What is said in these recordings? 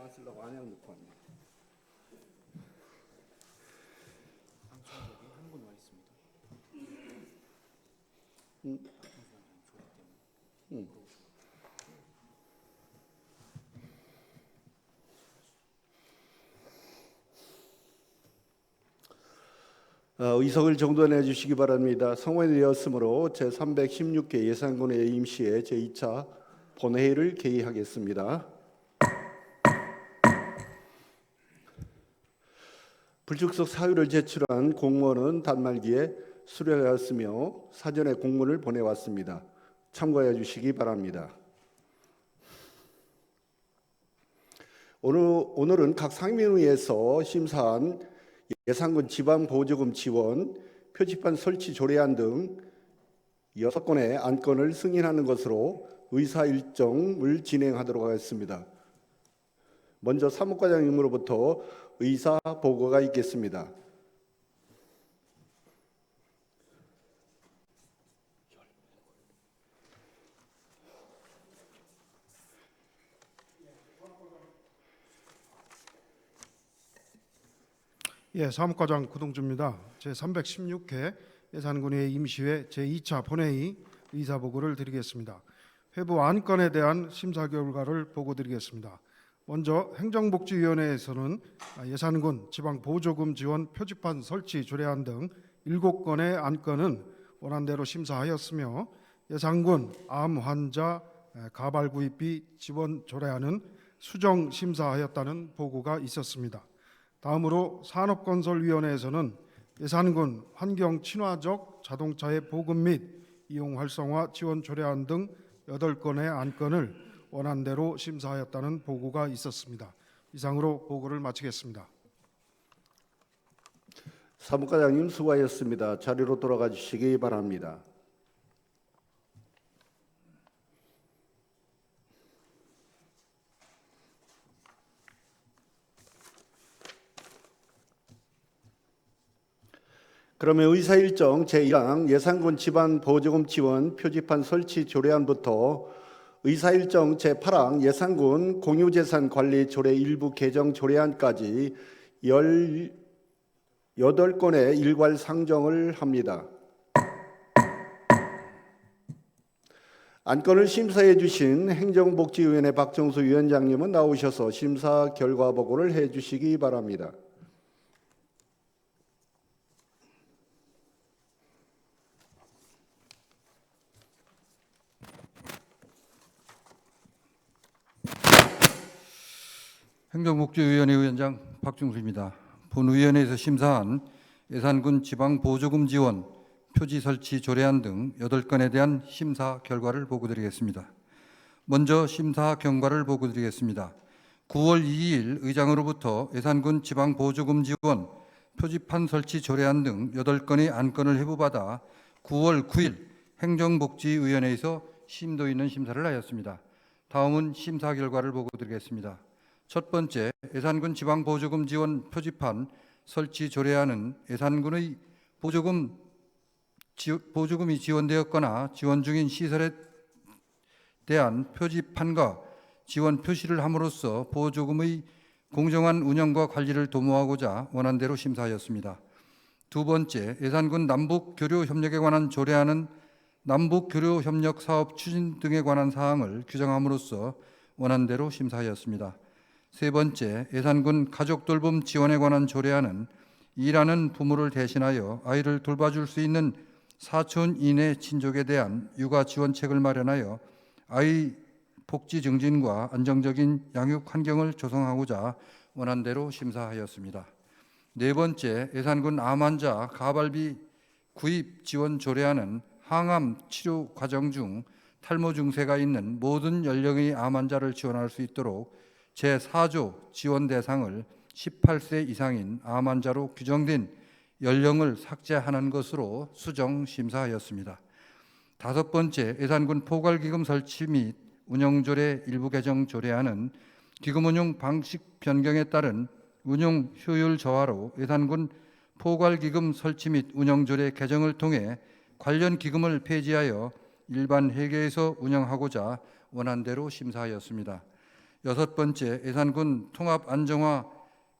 안 쓰려고 안양 놓고 왔네. 방청객이 한 분 와 있습니다. 의석을 정돈해 주시기 바랍니다. 성원이 되었으므로 제316회 예산군의 임시회 제2차 본회의를 개의하겠습니다. 불출석 사유를 제출한 공무원은 단말기에 수령하였으며 사전에 공문을 보내왔습니다. 참고해 주시기 바랍니다. 오늘은 각 상임위에서 심사한 예산군 지방보조금 지원, 표지판 설치 조례안 등 6건의 안건을 승인하는 것으로 의사일정을 진행하도록 하겠습니다. 먼저 사무과장님으로부터 의사 보고가 있겠습니다. 예, 사무과장 구동주입니다. 제316회 예산군의 임시회 제2차 본회의 의사보고를 드리겠습니다. 회부 안건에 대한 심사 결과를 보고드리겠습니다. 먼저 행정복지위원회에서는 예산군 지방보조금 지원 표지판 설치 조례안 등 7건의 안건은 원안대로 심사하였으며 예산군 암 환자 가발 구입비 지원 조례안은 수정 심사하였다는 보고가 있었습니다. 다음으로 산업건설위원회에서는 예산군 환경 친화적 자동차의 보급 및 이용 활성화 지원 조례안 등 8건의 안건을 원안대로 심사하였다는 보고가 있었습니다. 이상으로 보고를 마치겠습니다. 사무과장님 수고하셨습니다. 자리로 돌아가 주시기 바랍니다. 그러면 의사일정 제1항 예산군 지방보조금 지원 표지판 설치 조례안부터 의사일정 제8항 예산군 공유재산 관리 조례 일부 개정 조례안까지 18건의 일괄 상정을 합니다. 안건을 심사해 주신 행정복지위원회 박정수 위원장님은 나오셔서 심사 결과 보고를 해 주시기 바랍니다. 행정복지위원회 위원장 박중수입니다. 본위원회에서 심사한 예산군 지방보조금 지원, 표지 설치 조례안 등 8건에 대한 심사 결과를 보고드리겠습니다. 먼저 심사 경과를 보고드리겠습니다. 9월 2일 의장으로부터 예산군 지방보조금 지원, 표지판 설치 조례안 등 8건의 안건을 회부받아 9월 9일 행정복지위원회에서 심도 있는 심사를 하였습니다. 다음은 심사 결과를 보고드리겠습니다. 첫 번째, 예산군 지방보조금 지원 표지판 설치 조례안은 예산군의 보조금이 지원되었거나 지원 중인 시설에 대한 표지판과 지원 표시를 함으로써 보조금의 공정한 운영과 관리를 도모하고자 원안대로 심사하였습니다. 두 번째, 예산군 남북교류협력에 관한 조례안은 남북교류협력 사업 추진 등에 관한 사항을 규정함으로써 원안대로 심사하였습니다. 세 번째, 예산군 가족돌봄 지원에 관한 조례안은 일하는 부모를 대신하여 아이를 돌봐줄 수 있는 사촌 이내 친족에 대한 육아 지원책을 마련하여 아이 복지 증진과 안정적인 양육 환경을 조성하고자 원안대로 심사하였습니다. 네 번째, 예산군 암 환자 가발비 구입 지원 조례안은 항암 치료 과정 중 탈모 증세가 있는 모든 연령의 암 환자를 지원할 수 있도록 제4조 지원 대상을 18세 이상인 암 환자로 규정된 연령을 삭제하는 것으로 수정 심사하였습니다. 다섯 번째, 예산군 포괄기금 설치 및 운영조례 일부 개정 조례안은 기금 운용 방식 변경에 따른 운용 효율 저하로 예산군 포괄기금 설치 및 운영조례 개정을 통해 관련 기금을 폐지하여 일반 회계에서 운영하고자 원안대로 심사하였습니다. 6번째, 예산군 통합 안정화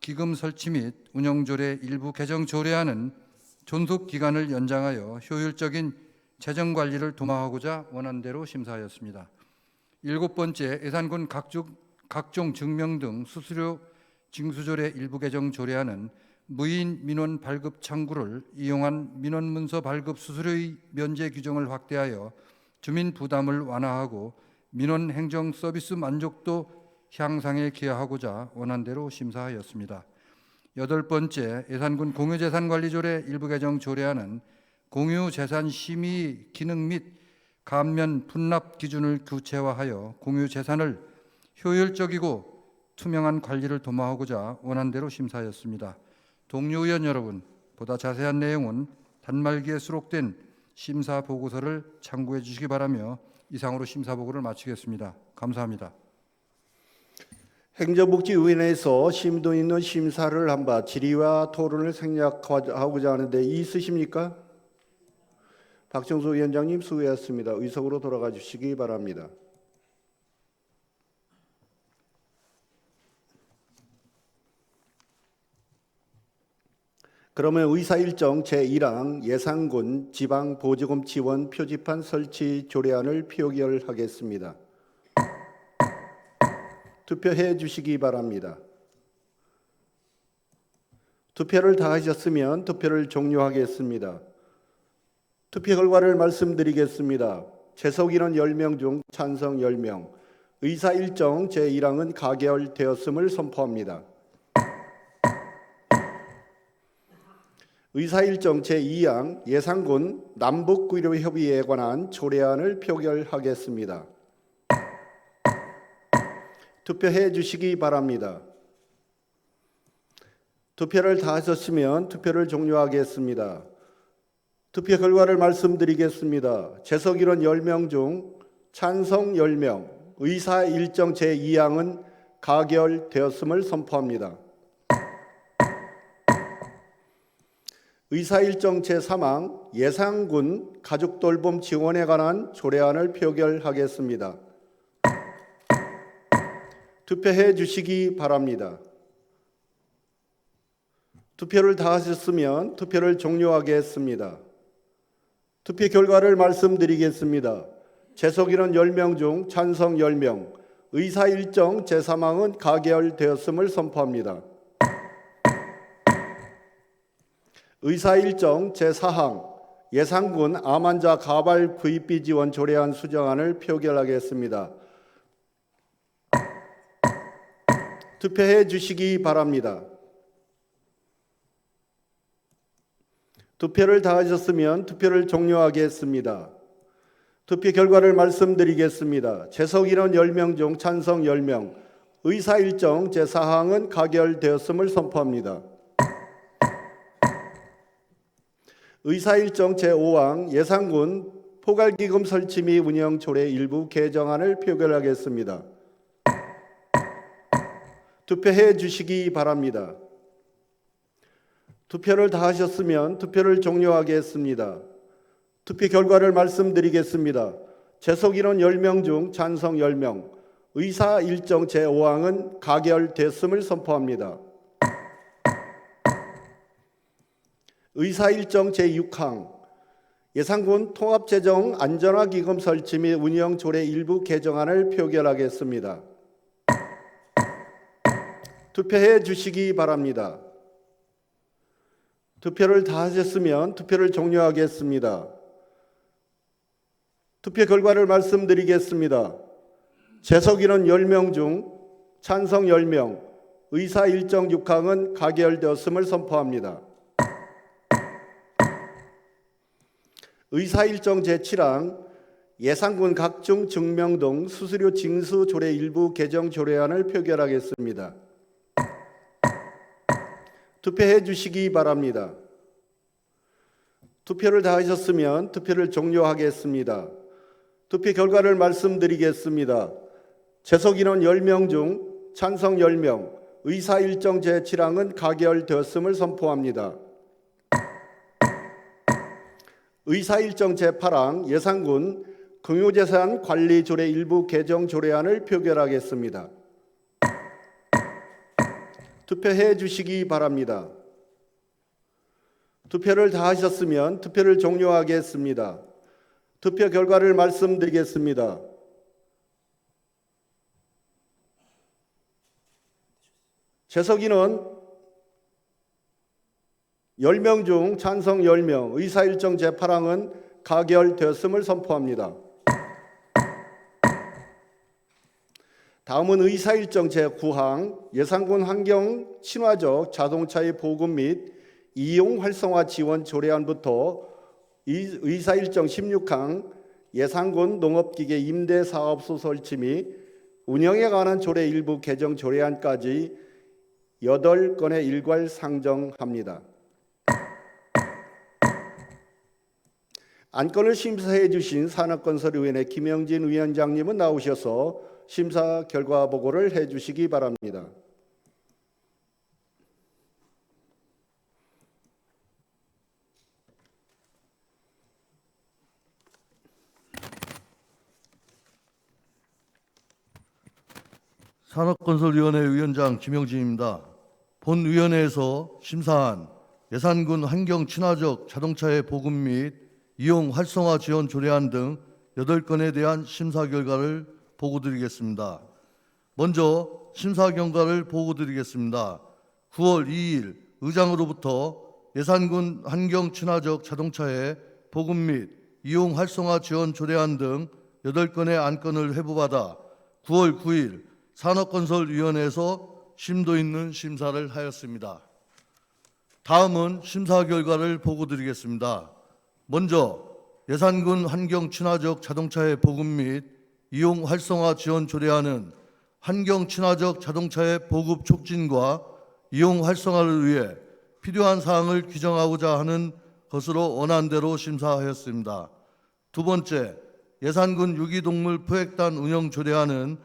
기금 설치 및 운영 조례 일부 개정 조례안은 존속 기간을 연장하여 효율적인 재정 관리를 도모하고자 원안대로 심사하였습니다. 7번째, 예산군 각종 증명 등 수수료 징수조례 일부 개정 조례안은 무인 민원 발급 창구를 이용한 민원 문서 발급 수수료의 면제 규정을 확대하여 주민 부담을 완화하고 민원 행정 서비스 만족도 향상에 기여하고자 원안대로 심사하였습니다. 8번째, 예산군 공유재산관리조례 일부 개정 조례안은 공유재산 심의 기능 및 감면 분납 기준을 구체화하여 공유재산을 효율적이고 투명한 관리를 도모하고자 원안대로 심사하였습니다. 동료 의원 여러분, 보다 자세한 내용은 단말기에 수록된 심사 보고서를 참고해 주시기 바라며 이상으로 심사 보고를 마치겠습니다. 감사합니다. 행정복지위원회에서 심도 있는 심사를 한 바 질의와 토론을 생략하고자 하는데 있으십니까? 박정수 위원장님 수고하셨습니다. 의석으로 돌아가 주시기 바랍니다. 그러면 의사일정 제1항 예산군 지방보조금 지원 표지판 설치 조례안을 표결하겠습니다. 투표해 주시기 바랍니다. 투표를 다 하셨으면 투표를 종료하겠습니다. 투표 결과를 말씀드리겠습니다. 재석인원 10명 중 찬성 10명, 의사일정 제1항은 가결되었음을 선포합니다. 의사일정 제2항 예산군 남북구조협의회에 관한 조례안을 표결하겠습니다. 투표해 주시기 바랍니다. 투표를 다 하셨으면 투표를 종료하겠습니다. 투표 결과를 말씀드리겠습니다. 재석인원 10명 중 찬성 10명, 의사일정 제2항은 가결되었음을 선포합니다. 의사일정 제3항 예산군 가족돌봄 지원에 관한 조례안을 표결하겠습니다. 투표해 주시기 바랍니다. 투표를 다 하셨으면 투표를 종료하겠습니다. 투표 결과를 말씀드리겠습니다. 재석인원 10명 중 찬성 10명, 의사일정 제3항은 가결되었음을 선포합니다. 의사일정 제4항 예산군 암환자 가발 구입비 지원 조례안 수정안을 표결하겠습니다. 투표해 주시기 바랍니다. 투표를 다 하셨으면 투표를 종료하겠습니다. 투표 결과를 말씀드리겠습니다. 재석인원 10명 중 찬성 10명, 의사일정 제4항은 가결되었음을 선포합니다. 의사일정 제5항 예산군 포괄기금 설치 및 운영 조례 일부 개정안을 표결하겠습니다. 투표해 주시기 바랍니다. 투표를 다 하셨으면 투표를 종료하겠습니다. 투표 결과를 말씀드리겠습니다. 재석인원 10명 중 찬성 10명, 의사일정 제5항은 가결됐음을 선포합니다. 의사일정 제6항 예산군 통합재정 안전화기금 설치 및 운영 조례 일부 개정안을 표결하겠습니다. 투표해 주시기 바랍니다. 투표를 다 하셨으면 투표를 종료하겠습니다. 투표 결과를 말씀드리겠습니다. 재석인원 10명 중 찬성 10명, 의사일정 6항은 가결되었음을 선포합니다. 의사일정 제7항 예산군 각종 증명 등 수수료 징수 조례 일부 개정 조례안을 표결하겠습니다. 투표해 주시기 바랍니다. 투표를 다 하셨으면 투표를 종료하겠습니다. 투표 결과를 말씀드리겠습니다. 재석인원 10명 중 찬성 10명, 의사일정 제7항은 가결되었음을 선포합니다. 의사일정 제8항 예산군 공유재산 관리 조례 일부 개정 조례안을 표결하겠습니다. 투표해 주시기 바랍니다. 투표를 다 하셨으면 투표를 종료하겠습니다. 투표 결과를 말씀드리겠습니다. 재석이는 10명 중 찬성 10명, 의사일정 제8항은 가결되었음을 선포합니다. 다음은 의사일정 제9항 예산군 환경 친화적 자동차의 보급 및 이용 활성화 지원 조례안부터 의사일정 16항 예산군 농업기계 임대 사업소 설치 및 운영에 관한 조례 일부 개정 조례안까지 8건의 일괄 상정합니다. 안건을 심사해 주신 산업건설위원회 김영진 위원장님은 나오셔서 심사 결과 보고를 해 주시기 바랍니다. 산업건설위원회 위원장 김영진입니다. 본위원회에서 심사한 예산군 환경 친화적 자동차의 보급 및 이용 활성화 지원 조례안 등 8건에 대한 심사 결과를 보고드리겠습니다. 먼저 심사 결과를 보고드리겠습니다. 9월 2일 의장으로부터 예산군 환경 친화적 자동차의 보급 및 이용 활성화 지원 조례안 등 8건의 안건을 회부받아 9월 9일 산업건설위원회에서 심도 있는 심사를 하였습니다. 다음은 심사 결과를 보고드리겠습니다. 먼저 예산군 환경 친화적 자동차의 보급 및 이용 활성화 지원 조례안은 환경 친화적 자동차의 보급 촉진과 이용 활성화를 위해 필요한 사항을 규정하고자 하는 것으로 원안대로 심사하였습니다. 두 번째, 예산군 유기동물 포획단 운영 조례안은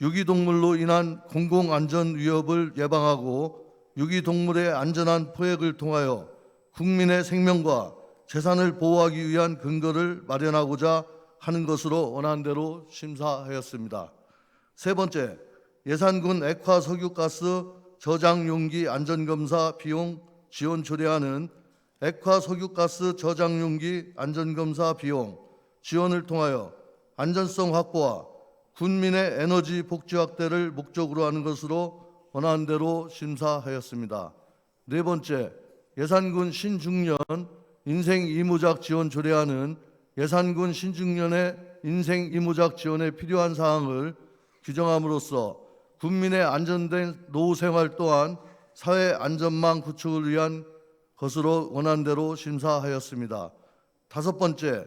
유기동물로 인한 공공안전 위협을 예방하고 유기동물의 안전한 포획을 통하여 국민의 생명과 재산을 보호하기 위한 근거를 마련하고자 하는 것으로 원안대로 심사하였습니다. 세 번째, 예산군 액화 석유가스 저장 용기 안전검사 비용 지원 조례안은 액화 석유가스 저장 용기 안전검사 비용 지원을 통하여 안전성 확보와 군민의 에너지 복지 확대를 목적으로 하는 것으로 원안대로 심사하였습니다. 네 번째, 예산군 신중년 인생 이무작 지원 조례안은 예산군 신중년의 인생 이무작 지원에 필요한 사항을 규정함으로써 군민의 안전된 노후 생활 또한 사회 안전망 구축을 위한 것으로 원안대로 심사하였습니다. 다섯 번째,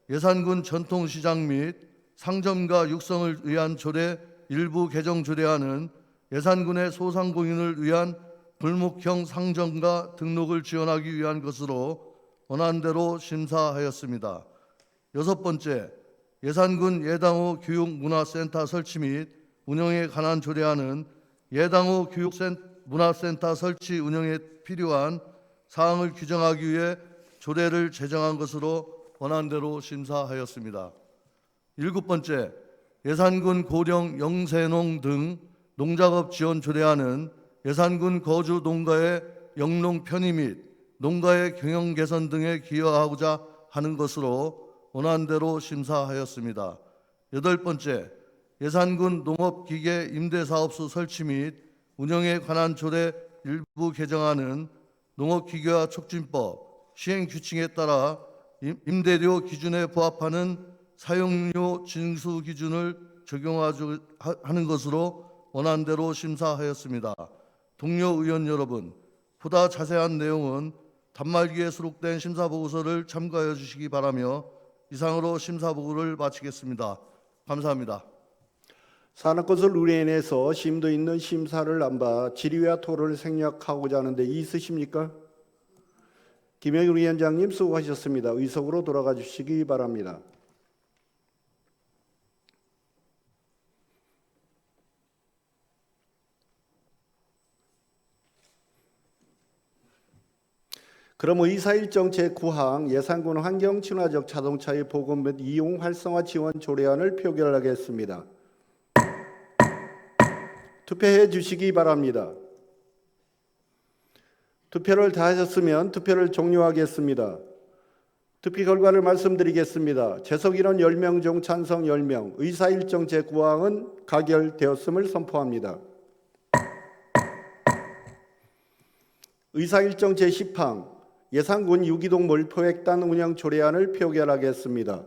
예산군 전통시장 및 상점가 육성을 위한 조례 일부 개정 조례안은 예산군의 소상공인을 위한 골목형 상점가 등록을 지원하기 위한 것으로 원안대로 심사하였습니다. 여섯 번째, 예산군 예당호 교육문화센터 설치 및 운영에 관한 조례안은 예당호 교육문화센터 설치 운영에 필요한 사항을 규정하기 위해 조례를 제정한 것으로 원안대로 심사하였습니다. 일곱 번째, 예산군 고령 영세농 등 농작업 지원 조례안은 예산군 거주 농가의 영농 편의 및 농가의 경영 개선 등에 기여하고자 하는 것으로 원안대로 심사하였습니다. 여덟 번째, 예산군 농업기계 임대사업소 설치 및 운영에 관한 조례 일부 개정안은 농업기계화 촉진법 시행규칙에 따라 임대료 기준에 부합하는 사용료 징수 기준을 적용하는 것으로 원안대로 심사하였습니다. 동료 의원 여러분, 보다 자세한 내용은 단말기에 수록된 심사보고서를 참고하여 주시기 바라며 이상으로 심사보고를 마치겠습니다. 감사합니다. 산업건설위원회에서 심도 있는 심사를 남바 질의와 토론을 생략하고자 하는데 있으십니까? 김영일 위원장님 수고하셨습니다. 의석으로 돌아가 주시기 바랍니다. 그럼 의사일정 제9항 예산군 환경 친화적 자동차의 보급 및 이용 활성화 지원 조례안을 표결하겠습니다. 투표해 주시기 바랍니다. 투표를 다 하셨으면 투표를 종료하겠습니다. 투표 결과를 말씀드리겠습니다. 재석 인원 10명 중 찬성 10명, 의사 일정 제9항은 가결되었음을 선포합니다. 의사 일정 제10항 예산군 유기동물 포획단 운영 조례안을 표결하겠습니다.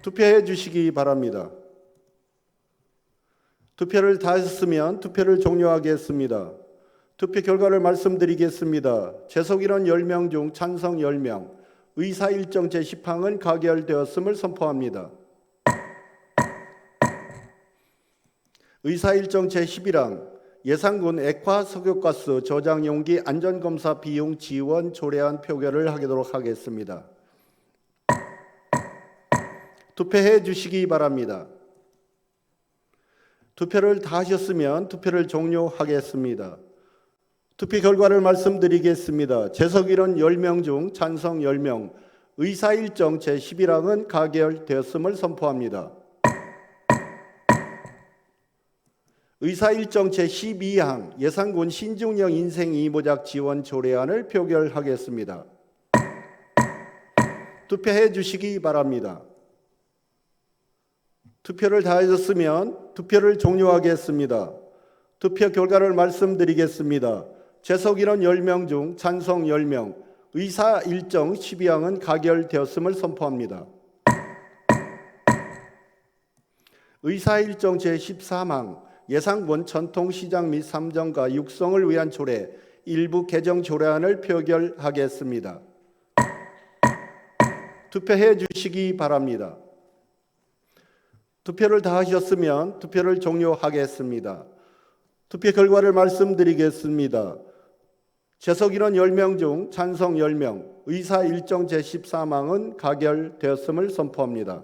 투표해 주시기 바랍니다. 투표를 다 하셨으면 투표를 종료하겠습니다. 투표 결과를 말씀드리겠습니다. 재석 인원 10명 중 찬성 10명, 의사 일정 제10항은 가결되었음을 선포합니다. 의사 일정 제11항 예산군 액화 석유가스 저장 용기 안전검사 비용 지원 조례안 표결을 하도록 하겠습니다. 투표해 주시기 바랍니다. 투표를 다 하셨으면 투표를 종료하겠습니다. 투표 결과를 말씀드리겠습니다. 재석 인원 10명 중 찬성 10명, 의사 일정 제11항은 가결되었음을 선포합니다. 의사 일정 제12항 예산군 신중령 인생 이모작 지원 조례안을 표결하겠습니다. 투표해 주시기 바랍니다. 투표를 다 하셨으면 투표를 종료하겠습니다. 투표 결과를 말씀드리겠습니다. 재석 인원 10명 중 찬성 10명, 의사 일정 12항은 가결되었음을 선포합니다. 의사 일정 제13항 예산군 전통시장 및 삼정가 육성을 위한 조례 일부 개정 조례안을 표결하겠습니다. 투표해 주시기 바랍니다. 투표를 다 하셨으면 투표를 종료하겠습니다. 투표 결과를 말씀드리겠습니다. 재석 인원 10명 중 찬성 10명, 의사 일정 제13항은 가결되었음을 선포합니다.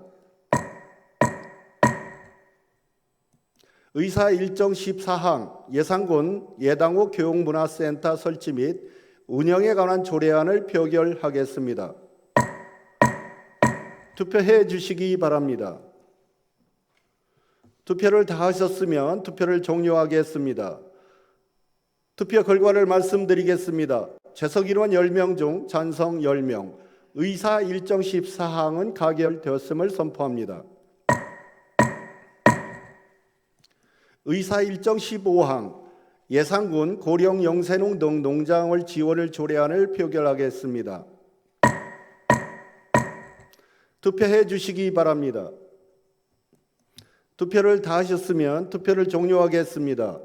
의사 일정 14항 예산군 예당호 교육문화센터 설치 및 운영에 관한 조례안을 표결하겠습니다. 투표해 주시기 바랍니다. 투표를 다 하셨으면 투표를 종료하겠습니다. 투표 결과를 말씀드리겠습니다. 재석 인원 10명 중 찬성 10명, 의사 일정 14항은 가결되었음을 선포합니다. 의사 일정 15항 예산군 고령 영세농 등 농장을 지원을 조례안을 표결하겠습니다. 투표해 주시기 바랍니다. 투표를 다 하셨으면 투표를 종료하겠습니다.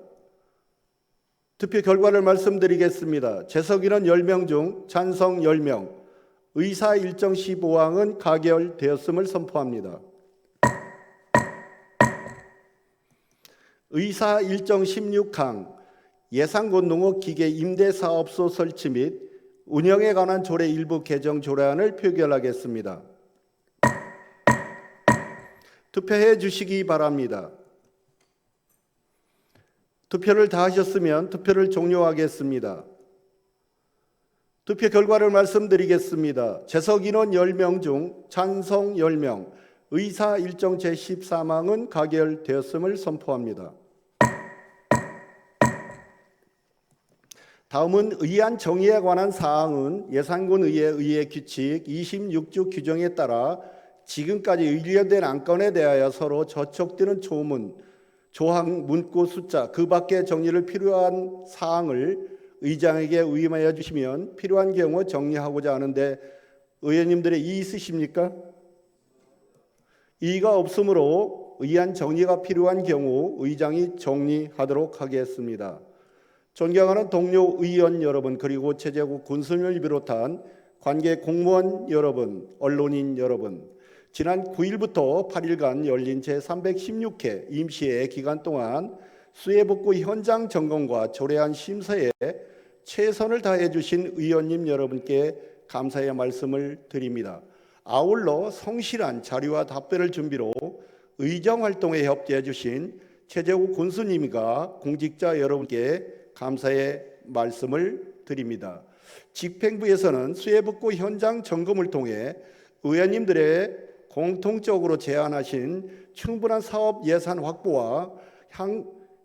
투표 결과를 말씀드리겠습니다. 재석 인원 10명 중 찬성 10명, 의사 일정 15항은 가결되었음을 선포합니다. 의사 일정 16항 예산군 농업기계 임대사업소 설치 및 운영에 관한 조례 일부 개정 조례안을 표결하겠습니다. 투표해 주시기 바랍니다. 투표를 다 하셨으면 투표를 종료하겠습니다. 투표 결과를 말씀드리겠습니다. 재석 인원 10명 중 찬성 10명, 의사 일정 제13항은 가결되었음을 선포합니다. 다음은 의안 정의에 관한 사항은 예산군 의회 규칙 26조 규정에 따라 지금까지 의뢰된 안건에 대하여 서로 저촉되는 조항, 문구 숫자 그 밖의 정리를 필요한 사항을 의장에게 의임하여 주시면 필요한 경우 정리하고자 하는데 의원님들의 이의 있으십니까? 이의가 없으므로 의안 정리가 필요한 경우 의장이 정리하도록 하겠습니다. 존경하는 동료 의원 여러분, 그리고 최재국 군수님을 비롯한 관계 공무원 여러분, 언론인 여러분, 지난 9일부터 8일간 열린 제316회 임시회 기간 동안 수해복구 현장 점검과 조례안 심사에 최선을 다해 주신 의원님 여러분께 감사의 말씀을 드립니다. 아울러 성실한 자료와 답변을 준비로 의정 활동에 협조해 주신 최재국 군수님과 공직자 여러분께 감사의 말씀을 드립니다. 집행부에서는 수해복구 현장 점검을 통해 의원님들의 공통적으로 제안하신 충분한 사업 예산 확보와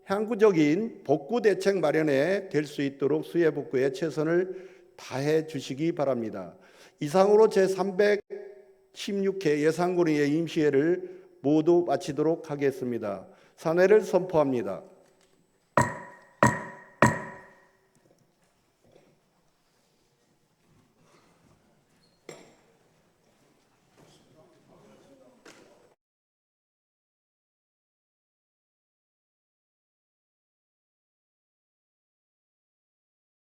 항구적인 복구 대책 마련에 될 수 있도록 수해 복구에 최선을 다해 주시기 바랍니다. 이상으로 제316회 예산군의 임시회를 모두 마치도록 하겠습니다. 산회를 선포합니다.